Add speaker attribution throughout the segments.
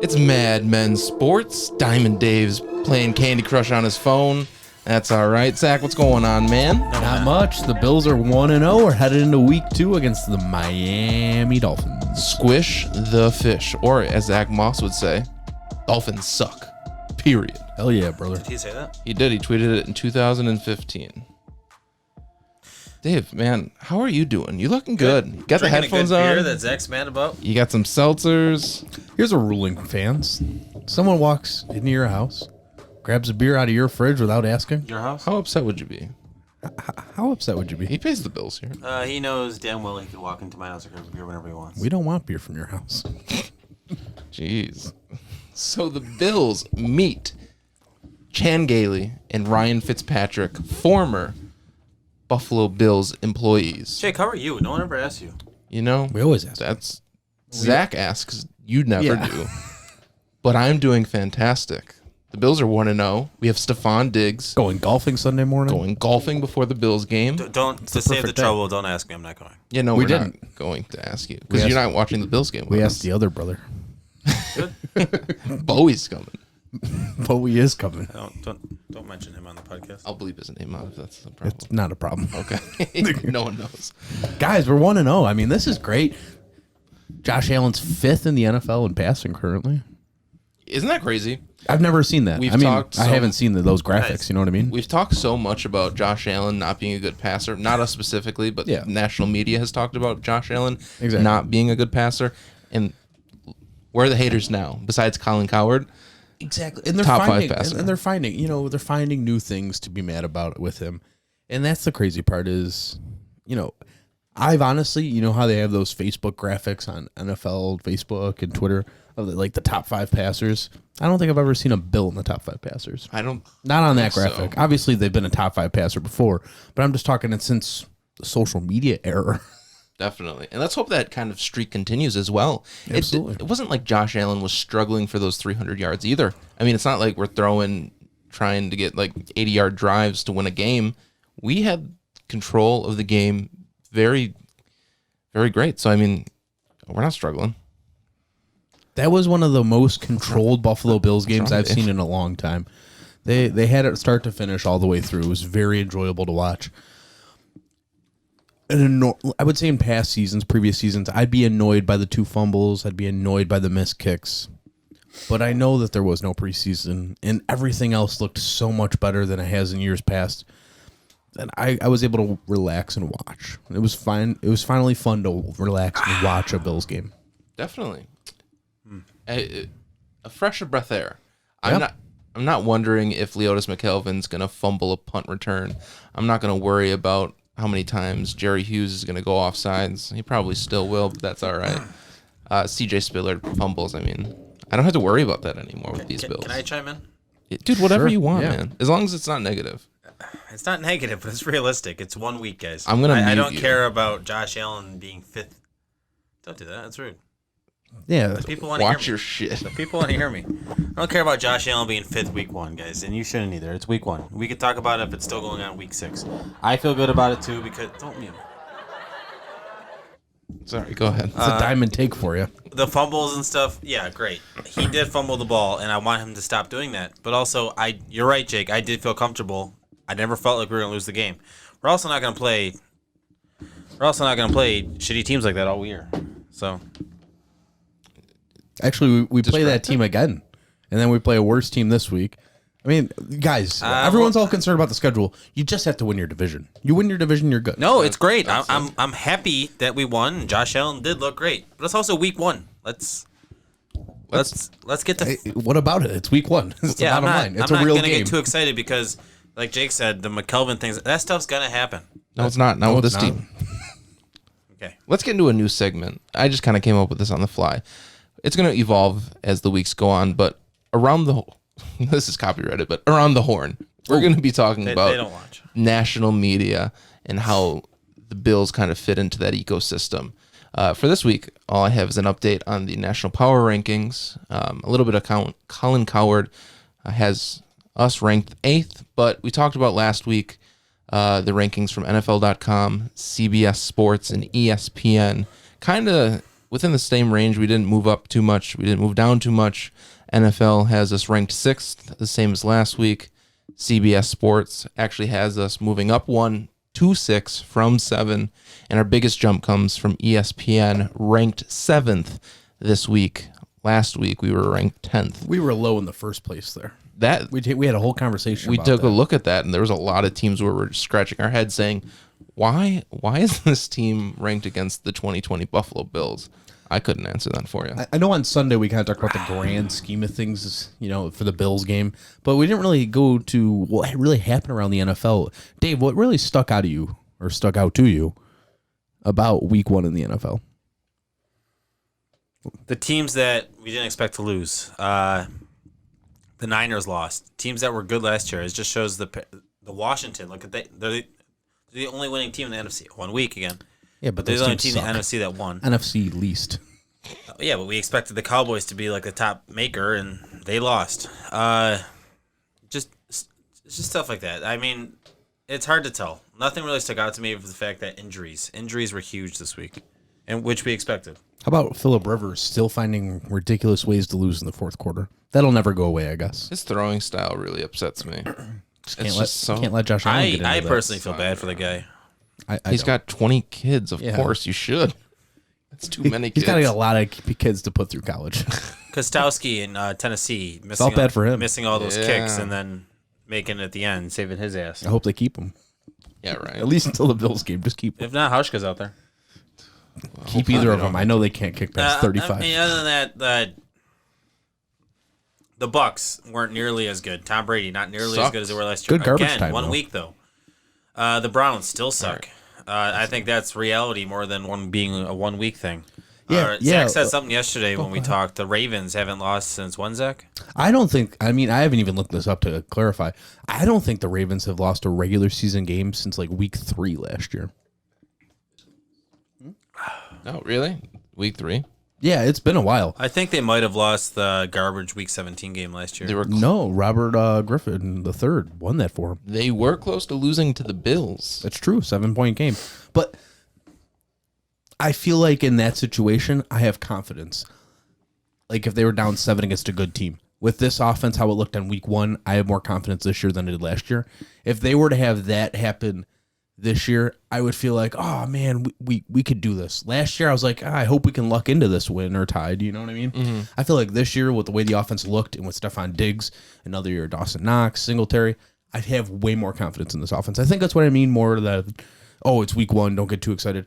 Speaker 1: It's Mad Men Sports. Diamond Dave's playing Candy Crush on his phone. That's all right. Zach, what's going on, man?
Speaker 2: Not much. The Bills are 1-0. We're headed into week 2 against the Miami Dolphins.
Speaker 1: Squish the fish. Or, as Zach Moss would say, Dolphins suck. Period.
Speaker 2: Hell yeah, brother.
Speaker 3: Did he say that?
Speaker 1: He did. He tweeted it in 2015. Dave, man, how are you doing? You looking good. You got the headphones
Speaker 3: a good beer
Speaker 1: on.
Speaker 3: that Zach's mad about?
Speaker 1: You got some seltzers.
Speaker 2: Here's a ruling, fans. Someone walks into your house, grabs a beer out of your fridge without asking.
Speaker 3: Your house?
Speaker 1: How upset would you be?
Speaker 2: How upset would you be?
Speaker 1: He pays the bills here.
Speaker 3: He knows damn well he could walk into my house and grab a beer whenever he wants.
Speaker 2: We don't want beer from your house.
Speaker 1: Jeez. So the Bills meet Chan Gailey and Ryan Fitzpatrick, former Buffalo Bills employees.
Speaker 3: Jake, how are you? No one ever asked you.
Speaker 1: You know,
Speaker 2: We always ask.
Speaker 1: that's Zach asks. You never
Speaker 2: Yeah.
Speaker 1: do. But I'm doing fantastic. The Bills are 1-0. We have Stephon Diggs
Speaker 2: Going golfing Sunday morning?
Speaker 1: going golfing before the Bills game.
Speaker 3: Don't to save the trouble. Don't ask me. I'm not going.
Speaker 1: Yeah, no,
Speaker 2: We
Speaker 1: we're
Speaker 2: didn't.
Speaker 1: not going to ask you
Speaker 2: We
Speaker 1: because you're
Speaker 2: asked-
Speaker 1: not watching the Bills game.
Speaker 2: We
Speaker 1: with
Speaker 2: asked the other brother.
Speaker 1: us. Bowie's coming.
Speaker 2: Bowie is coming.
Speaker 3: Don't mention him on the podcast.
Speaker 1: I'll bleep his name out if that's the problem.
Speaker 2: It's not a problem.
Speaker 1: Okay. No one knows.
Speaker 2: Guys, we're 1-0. I mean, this is great. Josh Allen's 5th in the NFL in passing currently.
Speaker 1: Isn't that crazy?
Speaker 2: I've never seen that.
Speaker 1: We've
Speaker 2: I mean,
Speaker 1: talked
Speaker 2: I
Speaker 1: so-
Speaker 2: haven't seen those graphics.
Speaker 3: Guys,
Speaker 2: You know what I mean?
Speaker 1: We've talked so much about Josh Allen not being a good passer. Not us specifically, but
Speaker 2: Yeah.
Speaker 1: national media has talked about Josh Allen
Speaker 2: Exactly.
Speaker 1: not being a good passer. And where are the haters now? Besides Colin Coward?
Speaker 2: Exactly. And they're
Speaker 1: Top 5
Speaker 2: finding,
Speaker 1: passer.
Speaker 2: and they're finding, they're finding new things to be mad about with him. And that's the crazy part is, I've honestly, how they have those Facebook graphics on NFL, Facebook, and Twitter of the top 5 passers. I don't think I've ever seen a Bill in the top 5 passers.
Speaker 1: I don't.
Speaker 2: Not on that
Speaker 1: think so.
Speaker 2: graphic. Obviously, they've been a top 5 passer before, but I'm just talking since the social media era.
Speaker 1: Definitely. And let's hope that kind of streak continues as well.
Speaker 2: Absolutely.
Speaker 1: It wasn't like Josh Allen was struggling for those 300 yards either. I mean, it's not like we're trying to get like 80-yard drives to win a game. We had control of the game very, very great. So, I mean, we're not struggling.
Speaker 2: That was one of the most controlled Buffalo Bills games I've seen in a long time. They had it start to finish all the way through. It was very enjoyable to watch. I would say in past seasons, previous seasons, I'd be annoyed by the 2 fumbles. I'd be annoyed by the missed kicks. But I know that there was no preseason, and everything else looked so much better than it has in years past. And I was able to relax and watch. It was fine. It was finally fun to relax and watch a Bills game.
Speaker 1: Definitely. A fresh of breath air.
Speaker 2: Yep.
Speaker 1: I'm not wondering if Leotis McKelvin's going to fumble a punt return. I'm not going to worry about how many times Jerry Hughes is going to go off sides. He probably still will, but that's all right. CJ Spiller fumbles. I mean, I don't have to worry about that anymore with these Bills.
Speaker 3: Can I chime in?
Speaker 1: Dude, whatever
Speaker 2: Sure,
Speaker 1: you want,
Speaker 2: yeah.
Speaker 1: man. As long as it's not negative.
Speaker 3: It's not negative, but it's realistic. It's 1 week, guys.
Speaker 1: I'm gonna
Speaker 3: I
Speaker 1: mute
Speaker 3: don't
Speaker 1: you.
Speaker 3: care about Josh Allen being 5th. Don't do that. That's rude.
Speaker 2: Yeah,
Speaker 3: The people want to hear
Speaker 1: Watch
Speaker 3: me.
Speaker 1: your shit.
Speaker 3: The people want to hear me. I don't care about Josh Allen being 5th week 1, guys, and you shouldn't either. It's week 1. We could talk about it if it's still going on week 6. I feel good about it too because don't mute me.
Speaker 1: Sorry, go ahead.
Speaker 2: it's a diamond take for you.
Speaker 3: The fumbles and stuff, yeah, great. He did fumble the ball, and I want him to stop doing that. But also, you're right, Jake. I did feel comfortable. I never felt like we were gonna lose the game. We're also not gonna play. We're also not gonna play shitty teams like that all year. So
Speaker 2: Actually, we play that
Speaker 1: Distracted?
Speaker 2: team again, and then we play a worse team this week. I mean, guys, everyone's all concerned about the schedule. You just have to win your division. You win your division, you're good.
Speaker 3: no, it's great. I'm happy that we won. Josh Allen did look great, but it's also week 1. Let's get to.
Speaker 2: Hey, what about it? It's week 1. It's the
Speaker 3: Yeah,
Speaker 2: bottom line. It's
Speaker 3: I'm
Speaker 2: a
Speaker 3: not
Speaker 2: real
Speaker 3: gonna
Speaker 2: game.
Speaker 3: get too excited because, like Jake said, the McKelvin things. That stuff's gonna happen.
Speaker 1: No, it's not. Not with
Speaker 2: it's
Speaker 1: this
Speaker 2: not.
Speaker 1: team.
Speaker 3: Okay.
Speaker 1: Let's get into a new segment. I just kind of came up with this on the fly. It's going to evolve as the weeks go on, but around the this is copyrighted, but around the horn, we're going to be talking
Speaker 3: They
Speaker 1: about
Speaker 3: don't watch.
Speaker 1: national media and how the Bills kind of fit into that ecosystem. For this week, all I have is an update on the national power rankings. A little bit of Colin Coward has us ranked 8th, but we talked about last week the rankings from NFL.com, CBS Sports, and ESPN kind of within the same range. We didn't move up too much. We didn't move down too much. NFL has us ranked 6th, the same as last week. CBS Sports actually has us moving up 1 to 6 from 7. And our biggest jump comes from ESPN, ranked 7th this week. Last week, we were ranked 10th.
Speaker 2: We were low in the first place there.
Speaker 1: That
Speaker 2: We had a whole conversation
Speaker 1: we
Speaker 2: about
Speaker 1: took
Speaker 2: that.
Speaker 1: a look at that, and there was a lot of teams where we're scratching our heads saying, why is this team ranked against the 2020 Buffalo Bills? I couldn't answer that for you.
Speaker 2: I know on Sunday we kind of talked about the grand scheme of things, for the Bills game, but we didn't really go to what really happened around the NFL. Dave, what really stuck out to you about week 1 in the NFL?
Speaker 3: The teams that we didn't expect to lose. The Niners lost. Teams that were good last year. It just shows the Washington. Look at they're the only winning team in the NFC. 1 week again.
Speaker 2: Yeah, but
Speaker 3: They're
Speaker 2: those
Speaker 3: the only
Speaker 2: teams
Speaker 3: team in the
Speaker 2: suck.
Speaker 3: NFC that won.
Speaker 2: NFC least.
Speaker 3: Yeah, but we expected the Cowboys to be like the top maker, and they lost. Just stuff like that. I mean, it's hard to tell. Nothing really stuck out to me for the fact that injuries were huge this week, and which we expected.
Speaker 2: How about Phillip Rivers still finding ridiculous ways to lose in the fourth quarter? That'll never go away, I guess.
Speaker 1: His throwing style really upsets me.
Speaker 2: Can't let Josh Allen get into
Speaker 3: I
Speaker 2: that.
Speaker 3: personally feel bad for the guy.
Speaker 1: He's got 20 kids. Of
Speaker 2: Yeah.
Speaker 1: course, you should. That's too many kids.
Speaker 2: He's got to get a lot of kids to put through college.
Speaker 3: Kostowski in Tennessee
Speaker 2: Felt bad for him.
Speaker 3: missing all those
Speaker 1: Yeah.
Speaker 3: kicks and then making it at the end, saving his ass.
Speaker 2: I hope they keep him.
Speaker 1: Yeah, right.
Speaker 2: At least until the Bills game. Just keep
Speaker 3: If not, Hauschka's out there.
Speaker 2: keep either of them. I know they can't kick past 35.
Speaker 3: I mean, other than that, the Bucks weren't nearly as good. Tom Brady not nearly as
Speaker 1: Sucked.
Speaker 3: good as they were last year.
Speaker 2: Good garbage
Speaker 3: Again,
Speaker 2: time,
Speaker 3: 1
Speaker 2: though.
Speaker 3: week though. The Browns still suck. I think that's reality more than one being a 1 week thing.
Speaker 2: Yeah,
Speaker 3: Zach said something yesterday when we talked. The Ravens haven't lost since when, Zach?
Speaker 2: I haven't even looked this up to clarify. I don't think the Ravens have lost a regular season game since like week 3 last year.
Speaker 1: Oh, really? Week 3?
Speaker 2: Yeah, it's been a while.
Speaker 3: I think they might have lost the garbage Week 17 game last year.
Speaker 1: They were
Speaker 2: No, Robert Griffin III won that for him.
Speaker 1: they were close to losing to the Bills.
Speaker 2: That's true. 7-point game. But I feel like in that situation, I have confidence. Like if they were down 7 against a good team. With this offense, how it looked on week 1, I have more confidence this year than I did last year. If they were to have that happen this year, I would feel like, oh man, we could do this. Last year, I was like, I hope we can luck into this win or tied. You know what I mean? I feel like this year, with the way the offense looked and with Stephon Diggs, another year Dawson Knox, Singletary, I have way more confidence in this offense. I think that's what I mean more that, it's week 1, don't get too excited.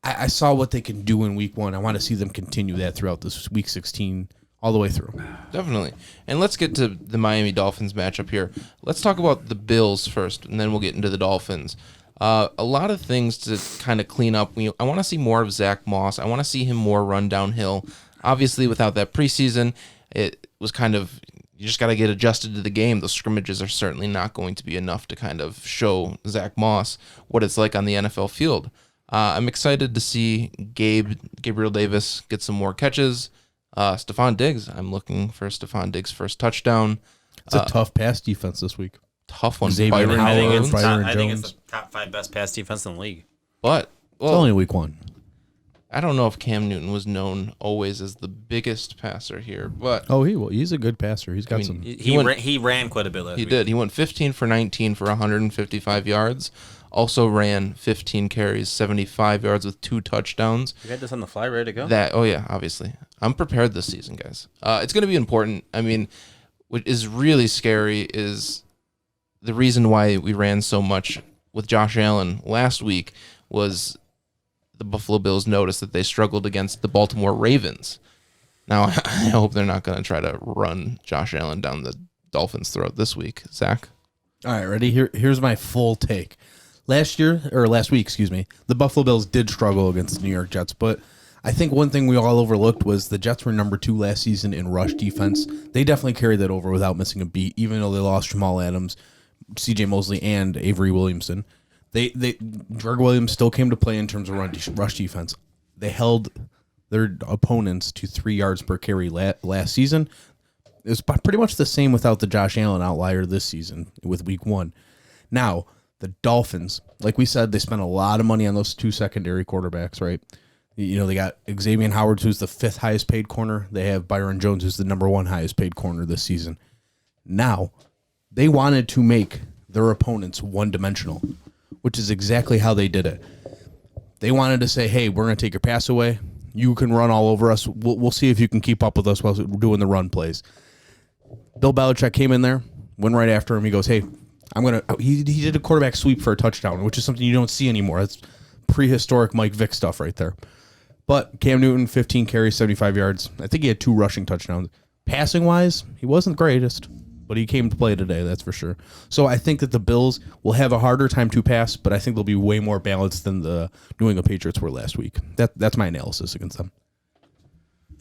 Speaker 2: I saw what they can do in week 1. I want to see them continue that throughout this week 16 all the way through.
Speaker 1: Definitely. And let's get to the Miami Dolphins matchup here. Let's talk about the Bills first, and then we'll get into the Dolphins. A lot of things to kind of clean up. I want to see more of Zach Moss. I want to see him more run downhill. Obviously, without that preseason, it was kind of, you just got to get adjusted to the game. Those scrimmages are certainly not going to be enough to kind of show Zach Moss what it's like on the NFL field. I'm excited to see Gabriel Davis get some more catches. Stephon Diggs, I'm looking for Stephon Diggs' first touchdown.
Speaker 2: It's a tough pass defense this week.
Speaker 1: Tough one.
Speaker 2: Xavier
Speaker 1: Byron
Speaker 2: Howard,
Speaker 1: Jones.
Speaker 2: Byron
Speaker 3: I think it's
Speaker 2: Jones.
Speaker 3: the top 5 best pass defense in the league.
Speaker 1: But,
Speaker 2: It's
Speaker 1: well,
Speaker 2: only week 1.
Speaker 1: I don't know if Cam Newton was known always as the biggest passer here, but
Speaker 2: Oh, he's a good passer. He's got some.
Speaker 3: He ran quite a bit last
Speaker 1: he
Speaker 3: week.
Speaker 1: did. He went 15 for 19 for 155 yards. Also ran 15 carries, 75 yards with 2 touchdowns.
Speaker 3: You got this on the fly, ready to go?
Speaker 1: Oh yeah, obviously. I'm prepared this season, guys. It's going to be important. I mean, what is really scary is the reason why we ran so much with Josh Allen last week was the Buffalo Bills noticed that they struggled against the Baltimore Ravens. Now, I hope they're not going to try to run Josh Allen down the Dolphins' throat this week. Zach?
Speaker 2: All right, ready? Here's my full take. Last week, the Buffalo Bills did struggle against the New York Jets, but I think one thing we all overlooked was the Jets were number 2 last season in rush defense. They definitely carried that over without missing a beat, even though they lost Jamal Adams, C.J. Mosley, and Avery Williamson. Greg Williams still came to play in terms of rush defense. They held their opponents to 3 yards per carry last season. It was pretty much the same without the Josh Allen outlier this season with week 1. Now, the Dolphins, like we said, they spent a lot of money on those 2 secondary quarterbacks, right? You know, they got Xavier Howard, who's the 5th highest paid corner. They have Byron Jones, who's the number 1 highest paid corner this season. Now, they wanted to make their opponents one-dimensional, which is exactly how they did it. They wanted to say, hey, we're going to take your pass away. You can run all over us. We'll see if you can keep up with us while we're doing the run plays. Bill Belichick came in there, went right after him. He goes, hey, he did a quarterback sweep for a touchdown, which is something you don't see anymore. That's prehistoric Mike Vick stuff right there. But Cam Newton, 15 carries, 75 yards. I think he had 2 rushing touchdowns. Passing-wise, he wasn't the greatest, but he came to play today, that's for sure. So I think that the Bills will have a harder time to pass, but I think they'll be way more balanced than the New England Patriots were last week. That's my analysis against them.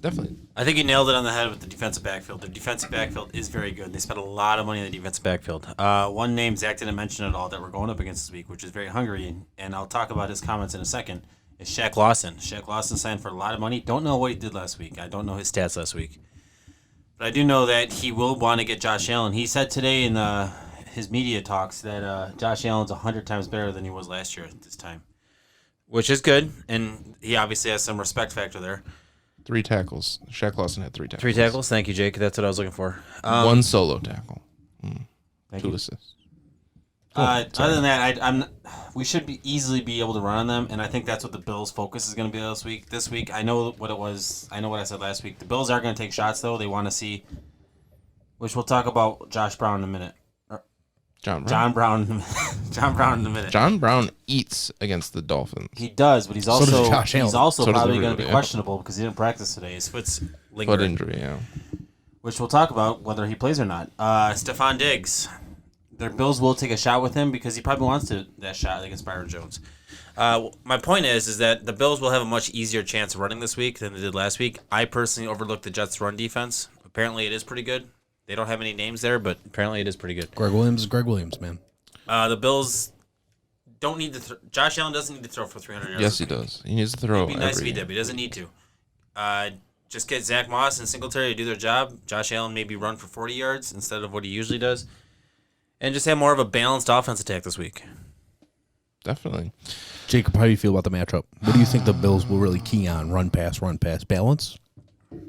Speaker 1: Definitely.
Speaker 3: I think you nailed it on the head with the defensive backfield. The defensive backfield is very good. They spent a lot of money on the defensive backfield. One name Zach didn't mention at all that we're going up against this week, which is very hungry, and I'll talk about his comments in a second, is Shaq Lawson. Shaq Lawson signed for a lot of money. Don't know what he did last week. I don't know his stats last week. But I do know that he will want to get Josh Allen. He said today in his media talks that Josh Allen's 100 times better than he was last year at this time, which is good, and he obviously has some respect factor there.
Speaker 1: 3 tackles. Shaq Lawson had 3 tackles.
Speaker 3: 3 tackles? Thank you, Jake. That's what I was looking for.
Speaker 1: 1 solo tackle. 2 assists.
Speaker 3: Other than that, we should easily be able to run on them, and I think that's what the Bills' focus is going to be this week. I know what it was. I know what I said last week. The Bills are going to take shots, though. They want to see, which we'll talk about Josh Brown in a minute.
Speaker 1: John
Speaker 3: Brown in a minute.
Speaker 1: John Brown eats against the Dolphins.
Speaker 3: He does, but he's
Speaker 2: does
Speaker 3: also
Speaker 2: Josh Allen.
Speaker 3: Probably going to be questionable because he didn't practice today. His foot's lingering.
Speaker 1: Foot injury, yeah.
Speaker 3: Which we'll talk about whether he plays or not. Stephon Diggs. Their Bills will take a shot with him because he probably wants that shot against Byron Jones. My point is that the Bills will have a much easier chance of running this week than they did last week. I personally overlooked the Jets' run defense. Apparently, it is pretty good. They don't have any names there, but apparently it is pretty good.
Speaker 2: Greg Williams is Greg Williams, man.
Speaker 3: The Bills don't need to Josh Allen doesn't need to throw for 300 yards.
Speaker 1: Yes, he does. He needs to throw.
Speaker 3: It'd be nice if he did, but he doesn't need to. Just get Zach Moss and Singletary to do their job. Josh Allen maybe run for 40 yards instead of what he usually does. And just have more of a balanced offense attack this week.
Speaker 1: Definitely.
Speaker 2: Jacob, how do you feel about the matchup? What do you think the Bills will really key on? Run, pass, balance?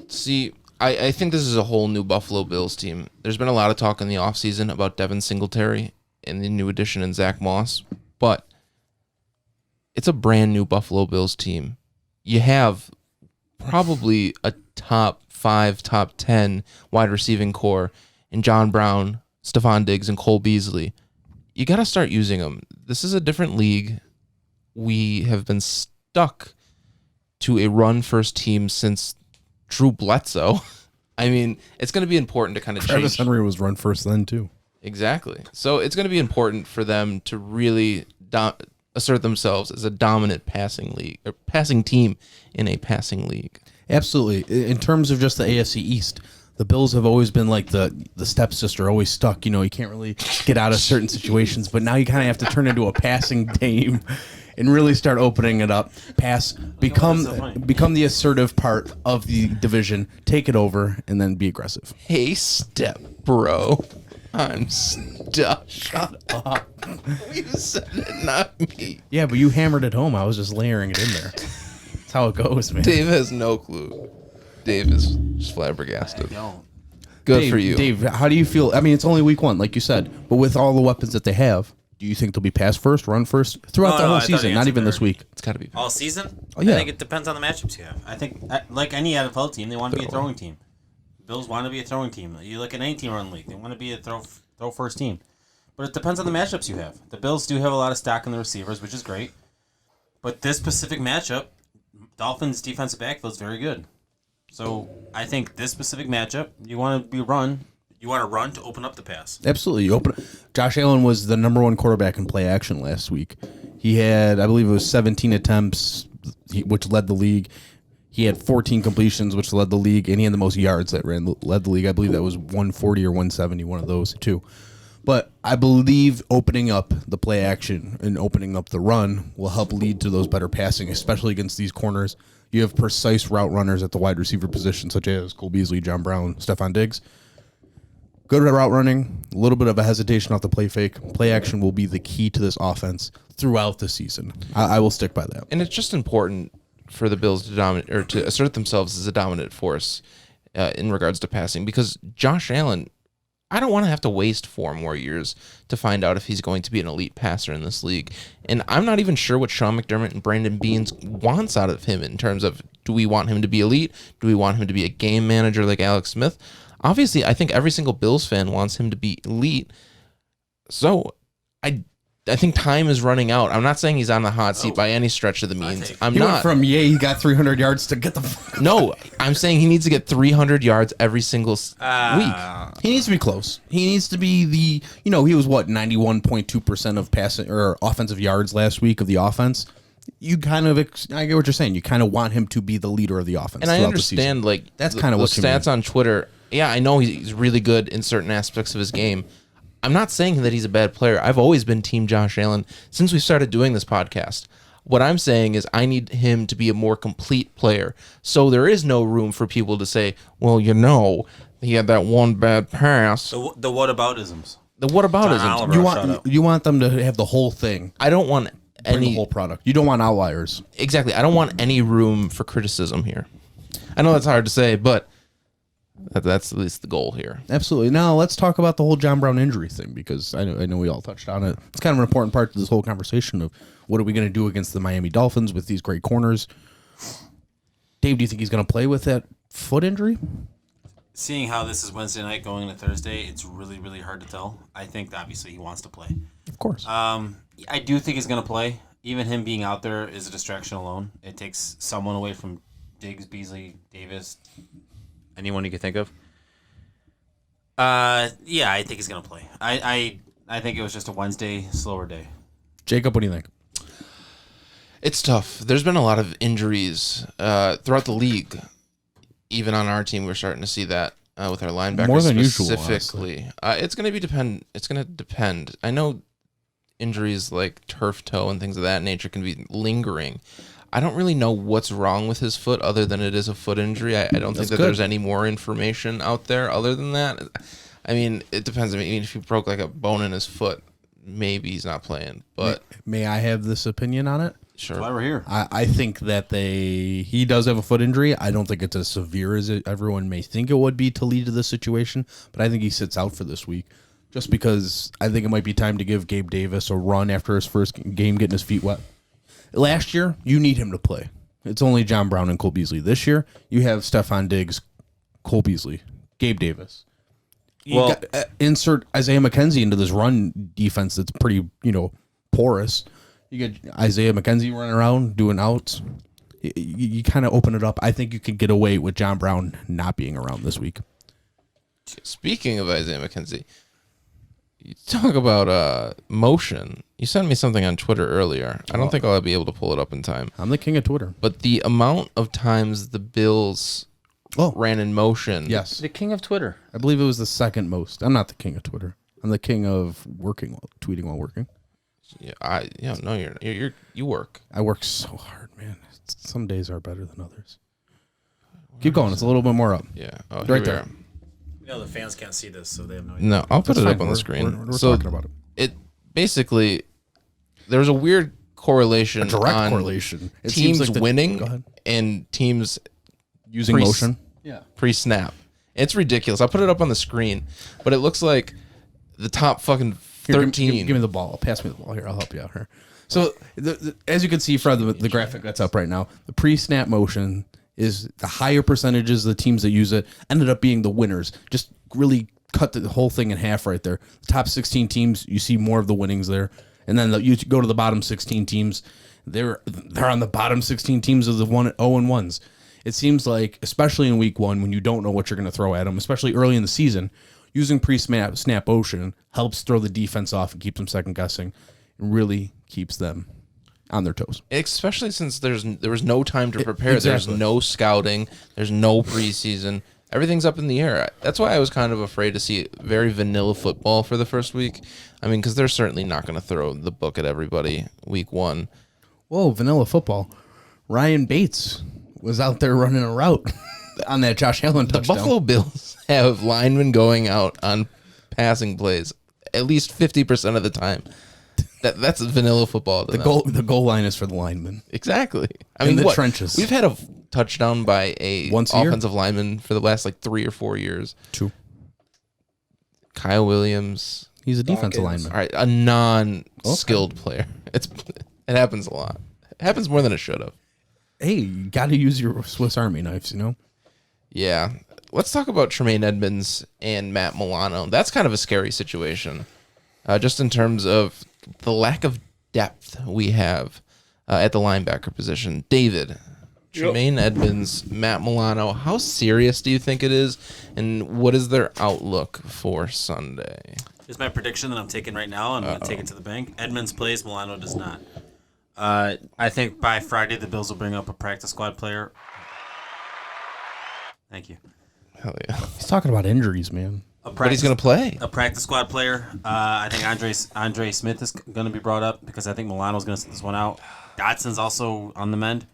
Speaker 1: See, I think this is a whole new Buffalo Bills team. There's been a lot of talk in the offseason about Devin Singletary and the new addition in Zach Moss, but it's a brand new Buffalo Bills team. You have probably a top 5, top 10 wide receiving core in John Brown, Stephon Diggs, and Cole Beasley. You got to start using them. This is a different league. We have been stuck to a run-first team since Drew Bledsoe. I mean, it's going to be important to kind of
Speaker 2: Travis
Speaker 1: change.
Speaker 2: Henry was run first then, too.
Speaker 1: Exactly. So it's going to be important for them to really assert themselves as a dominant passing team in a passing league.
Speaker 2: Absolutely. In terms of just the AFC East, the Bills have always been like the stepsister, always stuck. You know, you can't really get out of certain situations, but now you kind of have to turn into a passing team and really start opening it up. Become the assertive part of the division, take it over, and then be aggressive.
Speaker 1: Hey, step bro. I'm stuck.
Speaker 2: Shut up.
Speaker 1: You said it, not me.
Speaker 2: Yeah, but you hammered it home. I was just layering it in there. That's how it goes, man.
Speaker 1: Dave has no clue. Dave is just flabbergasted. Good
Speaker 2: Dave,
Speaker 1: for you.
Speaker 2: Dave, how do you feel? I mean, it's only week 1, like you said, but with all the weapons that they have, do you think they'll be pass first, run first throughout the whole season, not even this week?
Speaker 1: It's got to be
Speaker 3: all season.
Speaker 2: Oh, yeah.
Speaker 3: I think it depends on the matchups you have. I think, like any NFL team, they want to be a throwing team. Bills want to be a throwing team. You look at any team around the league, they want to be a throw first team. But it depends on the matchups you have. The Bills do have a lot of stock in the receivers, which is great. But this specific matchup, Dolphins' defensive backfield is very good. So I think this specific matchup, you want to run to open up the pass.
Speaker 2: Absolutely. Josh Allen was the number 1 quarterback in play action last week. He had, I believe it was 17 attempts, which led the league. He had 14 completions, which led the league, and he had the most yards that led the league. I believe that was 140 or 170, one of those two. But I believe opening up the play action and opening up the run will help lead to those better passing, especially against these corners. You have precise route runners at the wide receiver position, such as Cole Beasley, John Brown, Stephon Diggs. Good route running, a little bit of a hesitation off the play fake. Play action will be the key to this offense throughout the season. I will stick by that.
Speaker 1: And it's just important for the Bills to dominate or to assert themselves as a dominant force in regards to passing, because Josh Allen, I don't want to have to waste 4 more years to find out if he's going to be an elite passer in this league. And I'm not even sure what Sean McDermott and Brandon Beans wants out of him in terms of, do we want him to be elite? Do we want him to be a game manager like Alex Smith? Obviously, I think every single Bills fan wants him to be elite. So I think time is running out. I'm not saying he's on the hot seat by any stretch of the means. I'm
Speaker 2: He
Speaker 1: not.
Speaker 2: went from he got 300 yards to get the.
Speaker 1: No, I'm saying he needs to get 300 yards every single week.
Speaker 2: He needs to be close. He needs to be the. He was 91.2% of passing or offensive yards last week of the offense. You kind of, I get what you're saying. You kind of want him to be the leader of the offense.
Speaker 1: And I understand, like,
Speaker 2: that's kind of what
Speaker 1: the stats on Twitter. Yeah, I know he's really good in certain aspects of his game. I'm not saying that he's a bad player. I've always been Team Josh Allen since we started doing this podcast. What I'm saying is I need him to be a more complete player. So there is no room for people to say, well, he had that one bad pass.
Speaker 3: The whataboutisms.
Speaker 1: The whataboutisms.
Speaker 2: You want them to have the whole thing.
Speaker 1: I don't want
Speaker 2: The whole product. You don't want outliers.
Speaker 1: Exactly. I don't want any room for criticism here. I know that's hard to say, but that's at least the goal here.
Speaker 2: Absolutely. Now let's talk about the whole John Brown injury thing, because I know we all touched on it. It's kind of an important part to this whole conversation of what are we going to do against the Miami Dolphins with these great corners. Dave, do you think he's going to play with that foot injury?
Speaker 3: Seeing how this is Wednesday night going into Thursday, it's really, really hard to tell. I think obviously he wants to play.
Speaker 2: Of course.
Speaker 3: I do think he's going to play. Even him being out there is a distraction alone. It takes someone away from Diggs, Beasley, Davis, anyone you can think of. Yeah, I think he's going to play. I think it was just a Wednesday slower day.
Speaker 2: Jacob, what do you think?
Speaker 1: It's tough. There's been a lot of injuries throughout the league. Even on our team, we're starting to see that with our linebackers
Speaker 2: more than usual,
Speaker 1: specifically. It's going to depend. It's going to depend. I know injuries like turf toe and things of that nature can be lingering. I don't really know what's wrong with his foot other than it is a foot injury. I don't think that there's any more information out there other than that. I mean, it depends. I mean, if he broke like a bone in his foot, maybe he's not playing. But
Speaker 2: may I have this opinion on it?
Speaker 1: Sure.
Speaker 3: That's why we're here.
Speaker 2: I think that he does have a foot injury. I don't think it's as severe as everyone may think it would be to lead to this situation, but I think he sits out for this week just because I think it might be time to give Gabe Davis a run after his first game getting his feet wet. Last year, you need him to play. It's only John Brown and Cole Beasley. This year, you have Stephon Diggs, Cole Beasley, Gabe Davis. Insert Isaiah McKenzie into this run defense that's pretty, porous. You get Isaiah McKenzie running around doing outs. You kind of open it up. I think you can get away with John Brown not being around this week.
Speaker 1: Speaking of Isaiah McKenzie, you talk about motion. You sent me something on Twitter earlier. I don't think I'll be able to pull it up in time.
Speaker 2: I'm the king of Twitter.
Speaker 1: But the amount of times the Bills ran in motion.
Speaker 2: Yes.
Speaker 3: The king of Twitter.
Speaker 2: I believe it was the second most. I'm not the king of Twitter. I'm the king of tweeting while working.
Speaker 1: You work.
Speaker 2: I work so hard, man. Some days are better than others. Keep going. It's a little bit more up.
Speaker 1: Yeah.
Speaker 2: Right there.
Speaker 3: The fans can't see this, so they have no idea.
Speaker 1: No, I'll put it up on the screen.
Speaker 2: We're talking about it.
Speaker 1: It basically, there's a weird correlation.
Speaker 2: A direct
Speaker 1: on
Speaker 2: correlation. It
Speaker 1: teams
Speaker 2: seems like
Speaker 1: winning and teams
Speaker 2: using motion.
Speaker 3: Yeah.
Speaker 1: Pre-snap. It's ridiculous. I'll put it up on the screen, but it looks like the top fucking 13.
Speaker 2: Give me the ball. Pass me the ball here. I'll help you out here. So, as you can see from the graphic that's up right now, the pre-snap motion is the higher percentages of the teams that use it ended up being the winners. Just really cut the whole thing in half right there. The top 16 teams, you see more of the winnings there. And then you go to the bottom 16 teams, they're on the bottom 16 teams of the 0-1s. It seems like, especially in week one, when you don't know what you're going to throw at them, especially early in the season, using pre-snap motion helps throw the defense off and keeps them second guessing. It really keeps them on their toes.
Speaker 1: Especially since there was no time to prepare.
Speaker 2: Exactly.
Speaker 1: There's no scouting. There's no preseason. Everything's up in the air. That's why I was kind of afraid to see very vanilla football for the first week. I mean, because they're certainly not going to throw the book at everybody week one.
Speaker 2: Whoa, vanilla football. Ryan Bates was out there running a route on that Josh Allen touchdown.
Speaker 1: The Buffalo Bills have linemen going out on passing plays at least 50% of the time. That's vanilla football. To
Speaker 2: The goal line is for the linemen.
Speaker 1: Exactly. I
Speaker 2: In
Speaker 1: mean,
Speaker 2: the trenches.
Speaker 1: We've had a touchdown by a
Speaker 2: Once a year?
Speaker 1: offensive lineman for the last 3 or 4 years.
Speaker 2: 2.
Speaker 1: Kyle Williams.
Speaker 2: He's a defensive
Speaker 4: Dawkins.
Speaker 2: lineman.
Speaker 1: All right, a non-skilled player. It happens a lot. It happens more than it should have.
Speaker 2: Hey, you got to use your Swiss Army knives, you know?
Speaker 1: Yeah. Let's talk about Tremaine Edmonds and Matt Milano. That's kind of a scary situation, just in terms of the lack of depth we have at the linebacker position. David, Tremaine Edmonds, Matt Milano, how serious do you think it is, and what is their outlook for Sunday?
Speaker 3: Here's my prediction that I'm taking right now. I'm going to take it to the bank. Edmonds plays, Milano does not. I think by Friday the Bills will bring up a practice squad player. Thank you.
Speaker 1: Hell yeah.
Speaker 2: He's talking about injuries, man.
Speaker 1: But he's going to play.
Speaker 3: A practice squad player. I think Andre Smith is going to be brought up because I think Milano's going to sit this one out. Dotson's also on the mend.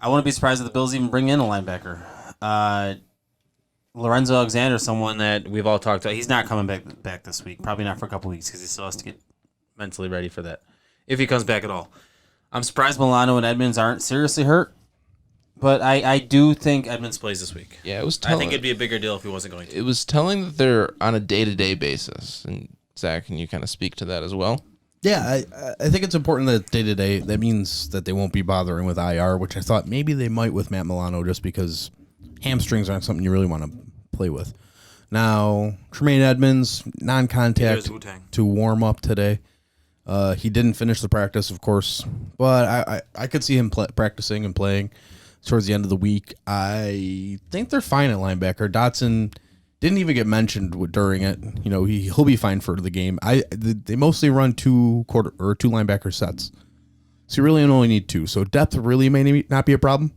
Speaker 3: I wouldn't be surprised if the Bills even bring in a linebacker. Lorenzo Alexander, someone that we've all talked about. He's not coming back this week. Probably not for a couple weeks because he still has to get mentally ready for that. If he comes back at all. I'm surprised Milano and Edmonds aren't seriously hurt. But I do think Edmonds plays this week.
Speaker 1: Yeah, it was
Speaker 3: I think it'd be a bigger deal if he wasn't going to.
Speaker 1: It was telling that they're on a day-to-day basis. And Zach, can you kind of speak to that as well?
Speaker 2: Yeah, I think it's important that day-to-day, that means that they won't be bothering with IR, which I thought maybe they might with Matt Milano just because hamstrings aren't something you really want to play with. Now, Tremaine Edmonds, non-contact to warm up today. He didn't finish the practice, of course, but I could see him practicing and playing towards the end of the week. I think they're fine at linebacker. Dotson didn't even get mentioned during it. You know, he'll be fine for the game. They mostly run two linebacker sets, so you really only need 2. So depth really may not be a problem.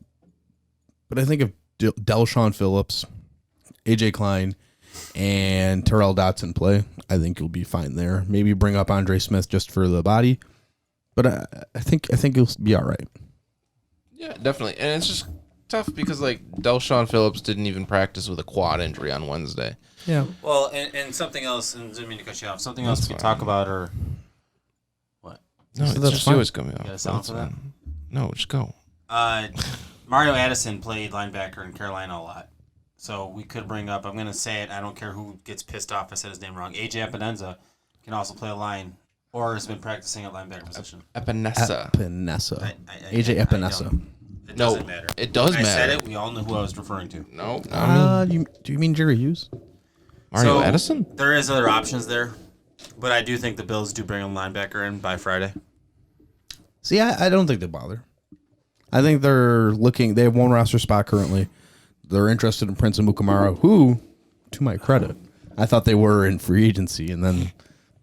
Speaker 2: But I think if Del'Shawn Phillips, AJ Klein, and Terrell Dotson play, I think you'll be fine there. Maybe bring up Andre Smith just for the body, but I think you'll be all right.
Speaker 1: Yeah, definitely. And it's just tough because, Del'Shawn Phillips didn't even practice with a quad injury on Wednesday.
Speaker 2: Yeah.
Speaker 3: Well, and something else, and I didn't mean to cut you off, something else we talk about, or what?
Speaker 1: No,
Speaker 2: So
Speaker 1: it's
Speaker 2: that's
Speaker 1: just
Speaker 2: fine.
Speaker 1: yours coming off.
Speaker 3: got a sound for that?
Speaker 1: No, just go.
Speaker 3: Mario Addison played linebacker in Carolina a lot. So we could bring up, I'm going to say it, I don't care who gets pissed off if I said his name wrong. AJ Epinenza can also play a line or has been practicing at linebacker position.
Speaker 1: Epinesa.
Speaker 2: AJ Epinesa.
Speaker 3: It
Speaker 1: No,
Speaker 3: doesn't matter.
Speaker 1: it does
Speaker 3: I said
Speaker 1: matter.
Speaker 3: it. We all knew who I was referring to.
Speaker 1: No,
Speaker 2: Do you mean Jerry Hughes?
Speaker 1: Mario
Speaker 3: So,
Speaker 1: Edison?
Speaker 3: There is other options there, but I do think the Bills do bring a linebacker in by Friday.
Speaker 2: See, I don't think they bother. I think they're looking. They have 1 roster spot currently. They're interested in Prince Amukamara, who, to my credit, I thought they were in free agency, and then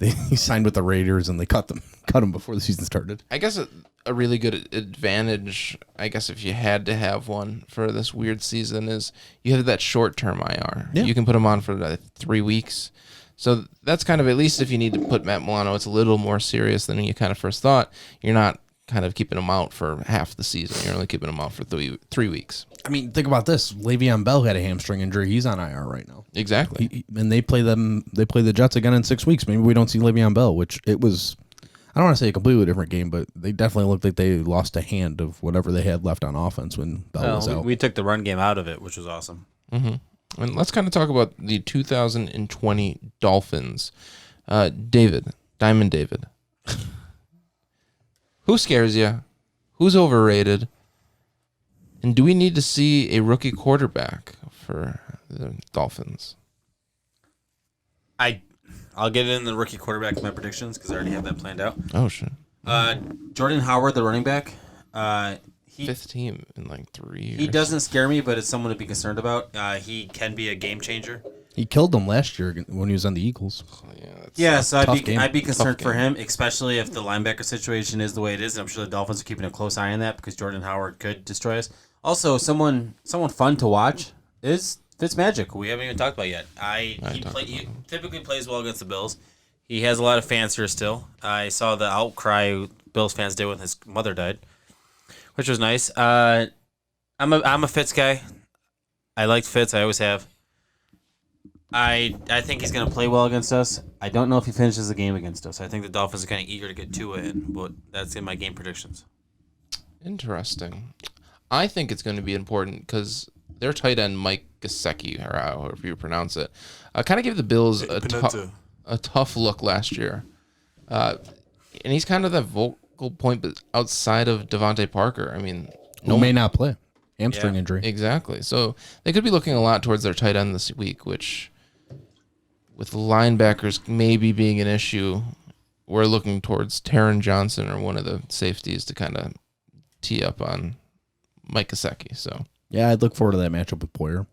Speaker 2: he signed with the Raiders, and they cut him before the season started.
Speaker 1: I guess a really good advantage, I guess if you had to have one for this weird season, is you have that short-term IR.
Speaker 2: Yeah.
Speaker 1: You can put him on for 3 weeks. So that's kind of, at least if you need to put Matt Milano, it's a little more serious than you kind of first thought. You're not kind of keeping him out for half the season. You're only keeping him out for 3 weeks.
Speaker 2: I mean, think about this. Le'Veon Bell had a hamstring injury. He's on IR right now.
Speaker 1: Exactly.
Speaker 2: And they play the Jets again in 6 weeks. Maybe we don't see Le'Veon Bell, which it was, I don't want to say a completely different game, but they definitely looked like they lost a hand of whatever they had left on offense when Bell was out.
Speaker 3: We took the run game out of it, which was awesome.
Speaker 1: Mm-hmm. And let's kind of talk about the 2020 Dolphins. Diamond David. Who scares you? Who's overrated? And do we need to see a rookie quarterback for the Dolphins?
Speaker 3: I'll get in the rookie quarterback with my predictions because I already have that planned out.
Speaker 1: Oh, shit.
Speaker 3: Jordan Howard, the running back.
Speaker 1: Fifth team in 3 years.
Speaker 3: He doesn't scare me, but it's someone to be concerned about. He can be a game changer.
Speaker 2: He killed them last year when he was on the Eagles.
Speaker 3: So
Speaker 2: game.
Speaker 3: I'd be concerned for him, especially if the linebacker situation is the way it is. And I'm sure the Dolphins are keeping a close eye on that because Jordan Howard could destroy us. Also, someone fun to watch is Fitzmagic, who we haven't even talked about yet. He typically plays well against the Bills. He has a lot of fans here still. I saw the outcry Bills fans did when his mother died, which was nice. I'm a Fitz guy. I liked Fitz. I always have. I think he's going to play well against us. I don't know if he finishes the game against us. I think the Dolphins are kind of eager to get Tua in, but that's in my game predictions.
Speaker 1: Interesting. I think it's going to be important because their tight end, Mike Gesicki, or however you pronounce it, kind of gave the Bills a tough look last year. And he's kind of that vocal point, but outside of Devontae Parker. I mean,
Speaker 2: Who may not play. Hamstring injury.
Speaker 1: Exactly. So they could be looking a lot towards their tight end this week, which, with linebackers maybe being an issue, we're looking towards Taron Johnson or one of the safeties to kind of tee up on Mike Gesicki. So
Speaker 2: yeah, I'd look forward to that matchup with Poyer.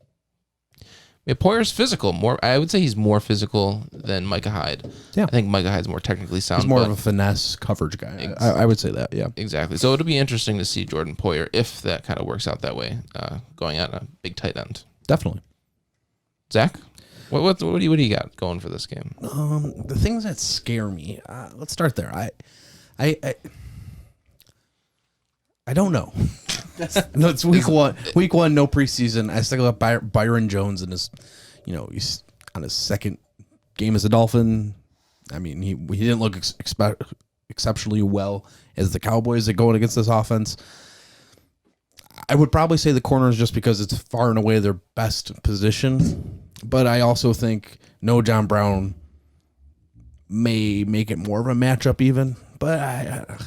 Speaker 1: Yeah, Poyer's physical. I would say he's more physical than Micah Hyde.
Speaker 2: Yeah.
Speaker 1: I think Micah Hyde's more technically sound.
Speaker 2: He's more of a finesse coverage guy. I would say that, yeah.
Speaker 1: Exactly. So it'll be interesting to see Jordan Poyer if that kind of works out that way, going on a big tight end.
Speaker 2: Definitely.
Speaker 1: Zach, what do you got going for this game?
Speaker 2: The things that scare me. Let's start there. I don't know. No, it's week one. Week one, no preseason. I still got Byron Jones in his, he's on his second game as a Dolphin. I mean, he didn't look exceptionally well as the Cowboys that going against this offense. I would probably say the corners just because it's far and away their best position. But I also think no John Brown may make it more of a matchup even. But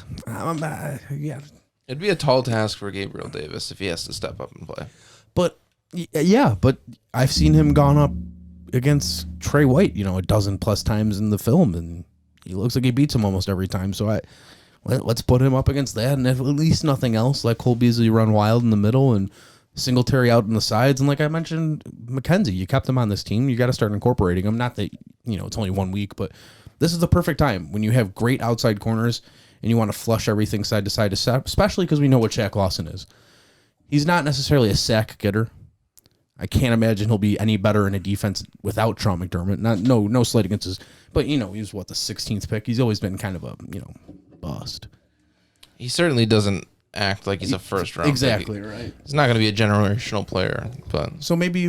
Speaker 2: yeah.
Speaker 1: It'd be a tall task for Gabriel Davis if he has to step up and play.
Speaker 2: But yeah, but I've seen him gone up against Trey White, a dozen plus times in the film, and he looks like he beats him almost every time. So let's put him up against that, and if at least nothing else, let Cole Beasley run wild in the middle and Singletary out in the sides. And like I mentioned, McKenzie, you kept him on this team. You got to start incorporating him. Not that it's only 1 week, but this is the perfect time when you have great outside corners. And you want to flush everything side to side, especially because we know what Shaq Lawson is. He's not necessarily a sack getter. I can't imagine he'll be any better in a defense without Sean McDermott. No slight against his, but he was the 16th pick. He's always been kind of a bust.
Speaker 1: He certainly doesn't act like he's a first round.
Speaker 2: Exactly right.
Speaker 1: He's not going to be a generational player, but
Speaker 2: so maybe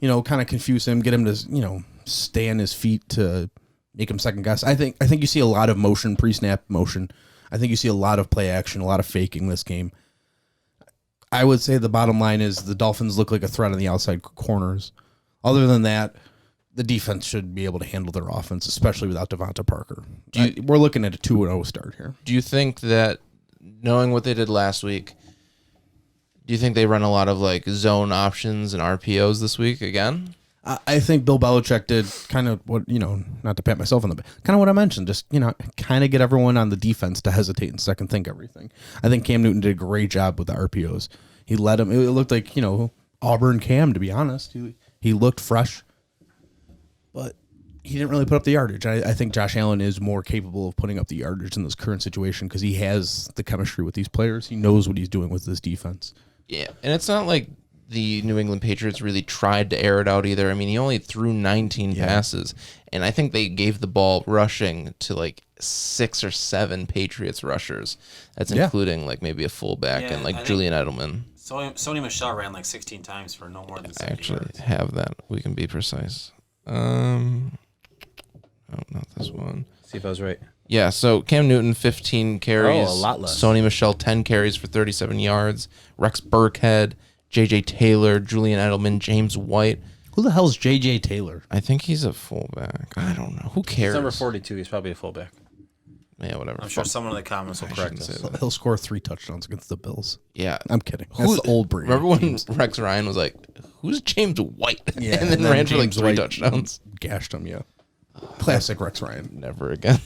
Speaker 2: kind of confuse him, get him to stay on his feet to make him second guess. I think you see a lot of motion, pre-snap motion. I think you see a lot of play action, a lot of faking this game. I would say the bottom line is the Dolphins look like a threat on the outside corners. Other than that, the defense should be able to handle their offense, especially without Devonta Parker. We're looking at a 2-0 start here.
Speaker 1: Do you think that, knowing what they did last week, do you think they run a lot of zone options and RPOs this week again?
Speaker 2: I think Bill Belichick did kind of what, not to pat myself on the back, kind of what I mentioned, just, kind of get everyone on the defense to hesitate and second think everything. I think Cam Newton did a great job with the RPOs. He led him. It looked like, Auburn Cam, to be honest. He looked fresh, but he didn't really put up the yardage. I think Josh Allen is more capable of putting up the yardage in this current situation because he has the chemistry with these players. He knows what he's doing with this defense.
Speaker 1: Yeah, and it's not like the New England Patriots really tried to air it out either. I mean, he only threw 19 passes, and I think they gave the ball rushing to 6 or 7 Patriots rushers. That's including maybe a fullback and Julian Edelman.
Speaker 3: Sony Michel ran 16 times for no more than 70
Speaker 1: I actually
Speaker 3: yards.
Speaker 1: have that. We can be precise. Oh, not this one.
Speaker 3: See if I was right.
Speaker 1: Yeah, so Cam Newton, 15 carries.
Speaker 3: Oh, a lot less.
Speaker 1: Sony Michel, 10 carries for 37 yards. Rex Burkhead, J.J. Taylor, Julian Edelman, James White.
Speaker 2: Who the hell's J.J. Taylor?
Speaker 1: I think he's a fullback. I don't know. Who cares?
Speaker 3: He's number 42. He's probably a fullback.
Speaker 1: Yeah, whatever.
Speaker 3: I'm sure someone in the comments will correct us.
Speaker 2: He'll score 3 touchdowns against the Bills.
Speaker 1: Yeah.
Speaker 2: I'm kidding. That's the old breed.
Speaker 1: Remember when Rex Ryan was like, who's James White?
Speaker 2: Yeah,
Speaker 1: and then ran for
Speaker 2: James
Speaker 1: 3
Speaker 2: White
Speaker 1: touchdowns.
Speaker 2: Gashed him, yeah. Classic Rex Ryan.
Speaker 1: Never again.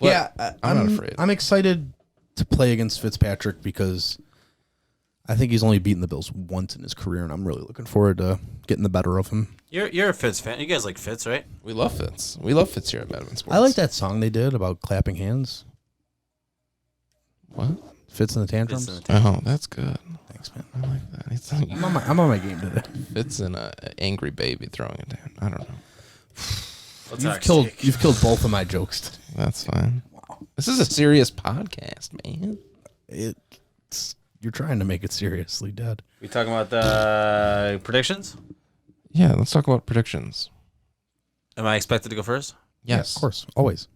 Speaker 2: Yeah,
Speaker 1: I'm not afraid.
Speaker 2: I'm excited to play against Fitzpatrick because I think he's only beaten the Bills once in his career, and I'm really looking forward to getting the better of him.
Speaker 3: You're a Fitz fan. You guys like Fitz, right?
Speaker 1: We love Fitz. We love Fitz here at Madman Sports.
Speaker 2: I like that song they did about clapping hands.
Speaker 1: What?
Speaker 2: Fitz in the Tantrums?
Speaker 1: Oh, that's good.
Speaker 2: Thanks, man.
Speaker 1: I like that. It's
Speaker 2: I'm on my game today.
Speaker 1: Fitz and an angry baby throwing it down. I don't know.
Speaker 2: You've killed both of my jokes today.
Speaker 1: That's fine. Wow. This is a serious podcast, man.
Speaker 2: You're trying to make it seriously dead.
Speaker 3: We talking about the predictions?
Speaker 1: Yeah, let's talk about predictions.
Speaker 3: Am I expected to go first?
Speaker 1: Yes,
Speaker 2: Yeah, of course, always.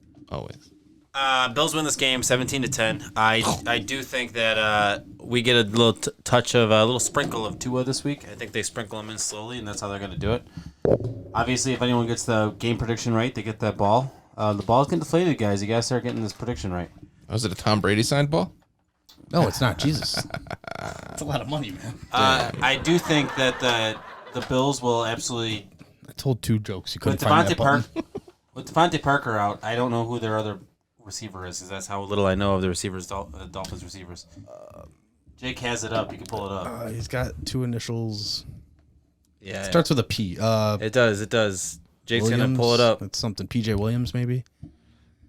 Speaker 3: Bills win this game 17-10. I do think that we get a little touch of a little sprinkle of Tua this week. I think they sprinkle him in slowly, and that's how they're going to do it. Obviously, if anyone gets the game prediction right, they get that ball. The ball's getting deflated, guys. You guys start getting this prediction right.
Speaker 1: Was it a Tom Brady signed ball?
Speaker 2: No, it's not. Jesus. That's a lot of money, man.
Speaker 3: I do think that the Bills will absolutely.
Speaker 2: I told 2 jokes. You couldn't
Speaker 3: With
Speaker 2: find that button.
Speaker 3: With Devontae Parker out, I don't know who their other receiver is, because that's how little I know of the receivers, Dolphins receivers. Jake has it up. You can pull it up.
Speaker 2: He's got 2 initials.
Speaker 3: Yeah,
Speaker 2: It starts with a P.
Speaker 3: it does. It does. Jake's
Speaker 2: Williams,
Speaker 3: gonna pull it up.
Speaker 2: It's something. PJ Williams, maybe.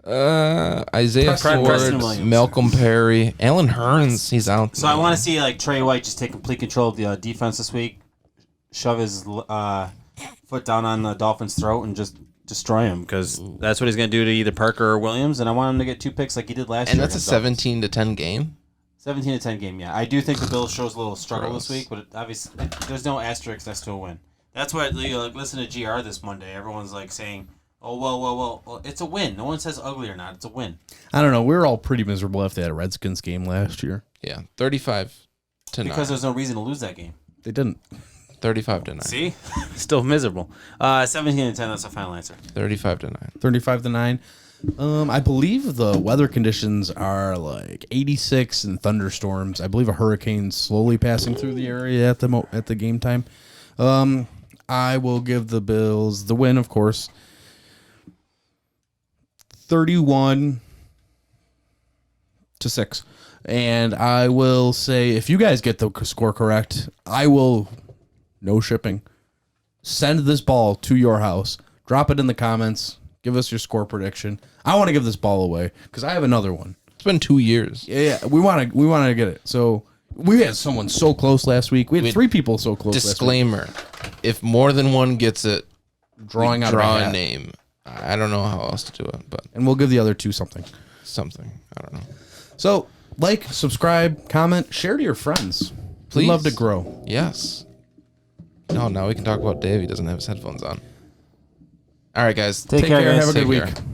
Speaker 1: Isaiah
Speaker 3: Preston
Speaker 1: Ford,
Speaker 3: Williams.
Speaker 1: Malcolm Perry, Alan Hearns. He's out.
Speaker 3: So I want to see like Trey White just take complete control of the defense this week, shove his foot down on the Dolphins' throat, and just destroy him, because that's what he's going to do to either Parker or Williams. And I want him to get 2 picks like he did last year.
Speaker 1: And that's a
Speaker 3: against Dolphins.
Speaker 1: 17-10 game.
Speaker 3: 17-10 game. Yeah, I do think the Bills shows a little struggle this week, but obviously there's no asterisk next to a win. That's what listen to GR this Monday. Everyone's like saying, "Oh well, it's a win." No one says ugly or not. It's a win.
Speaker 2: I don't know. We were all pretty miserable after that Redskins game last year.
Speaker 1: Yeah, 35-9.
Speaker 3: Because there's no reason to lose that game.
Speaker 2: They didn't.
Speaker 1: 35-9.
Speaker 3: See, still miserable. 17-10. That's the final answer.
Speaker 1: 35-9.
Speaker 2: 35-9. I believe the weather conditions are like 86 and thunderstorms. I believe a hurricane's slowly passing through the area at the game time. I will give the Bills the win, of course. 31-6. And I will say, if you guys get the score correct, I will, no shipping, send this ball to your house. Drop it in the comments. Give us your score prediction. I want to give this ball away because I have another one.
Speaker 1: It's been 2 years.
Speaker 2: Yeah, we want to get it. So we had someone so close last week. We had 3 people so close.
Speaker 1: Disclaimer: if more than one gets it,
Speaker 2: Draw
Speaker 1: a name. I don't know how else to do it, but
Speaker 2: and we'll give the other 2 something.
Speaker 1: I don't know.
Speaker 2: So like, subscribe, comment, share to your friends.
Speaker 1: Please.
Speaker 2: We love to grow.
Speaker 1: Yes. No, now we can talk about Dave. He doesn't have his headphones on. All right, guys.
Speaker 3: Take care, guys.
Speaker 2: Have a good
Speaker 1: Take
Speaker 2: week.
Speaker 1: care.